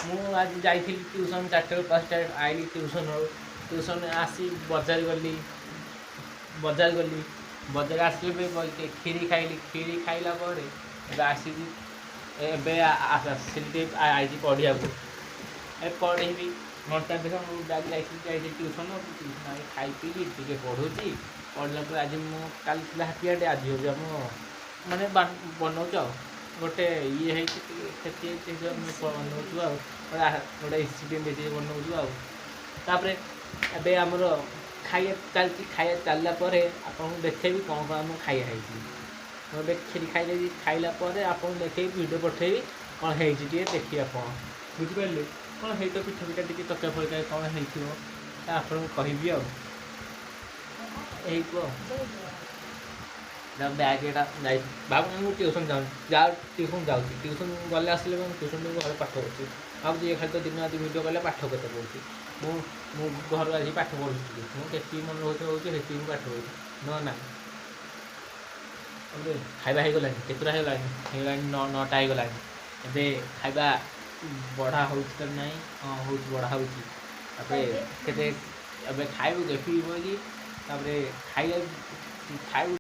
ମୁଁ ଆଜି ଯାଇଥିଲି ଟ୍ୟୁସନ୍ 4ଟାରୁ 5ଟା ଆଇଲି ଟ୍ୟୁସନ୍ ଆସି ବଜାର ଆସିଲେ ବି କ୍ଷୀରି ଖାଇଲି। କ୍ଷୀରି ଖାଇଲା ପରେ ଏବେ ଆସିକି ଏବେ ଆସିଲି ଟିକେ ଆଇଛି ପଢ଼ିବାକୁ। ଏ ପଢ଼େଇବି ଘଣ୍ଟା ଦେଖ ମୁଁ ଯାଇଥିଲି ଟ୍ୟୁସନ୍ ଆଇ ଖାଇ ପିଇକି ଟିକେ ପଢ଼ୁଛି। ପଢ଼ିଲା ପରେ ଆଜି ମୁଁ କାଲି ଥିଲା ହାପି ଡେ, ଆଜି ହେଉଛି ଆମ ମାନେ ବନଉଛୁ ଆଉ ଗୋଟେ ଇଏ ହେଇଛି ସେଠି ବନଉଛୁ ଆଉ ଗୋଟେ ଇନଷ୍ଟିଟ୍ୟୁଟ୍ ବନଉଛୁ ଆଉ। ତାପରେ ଏବେ ଆମର ଖାଇବା ଚାଲିଛି। ଖାଇବା ଚାଲିଲା ପରେ ଆପଣଙ୍କୁ ଦେଖେଇବି କ'ଣ ଆମ ଖାଇବା ହେଇଛି। ମୁଁ ଏବେ କ୍ଷୀରି ଖାଇଦେବି, ଖାଇଲା ପରେ ଆପଣଙ୍କୁ ଦେଖେଇବି, ଭିଡ଼ିଓ ପଠେଇବି କ'ଣ ହେଇଛି ଟିକେ ଦେଖିବେ ଆପଣ, ବୁଝିପାରିଲେ? କ'ଣ ହେଇଥିବ ପିଠା ଟିକେ ତରକାରୀ ଫରକାରୀ କ'ଣ ହେଇଥିବ ଆପଣଙ୍କୁ କହିବି ଆଉ ହେଇଥିବ। ବ୍ୟାଗ୍ ଏଇଟା ଯାଇ ଭାବୁନି ମୁଁ ଟ୍ୟୁସନ୍ ଯାଉଛି ଟ୍ୟୁସନ୍ ଗଲେ ଆସିଲେ ଟ୍ୟୁସନ୍ ଘରେ ପାଠ ପଢ଼ୁଛି। ଭାବୁଛି ଏ ଖାଲି ତ ଦିନ ଆଜି ଭିଡ଼ିଓ କଲେ ପାଠ କେତେ ପଢ଼ୁଛି। ମୁଁ ଘରୁ ଆସି ପାଠ ପଢ଼ୁଛି। ମୁଁ କେତିକି ମନେ ରହୁଛି ସେତିକି ମୁଁ ପାଠ ପଢ଼ୁଛି ନାହିଁ। ଏବେ ଖାଇବା ହେଇଗଲାଣି, କେତେଟା ହେଇଗଲାଣି 9ଟା ହେଇଗଲାଣି। ଏବେ ଖାଇବା ବଢ଼ା ହେଉଛି ତ ନାହିଁ? ହଁ ହେଉଛି, ବଢ଼ା ହେଉଛି। ତାପରେ କେତେ ଏବେ ଖାଇବୁ ପିଇବ କି ତାପରେ ଖାଇବୁ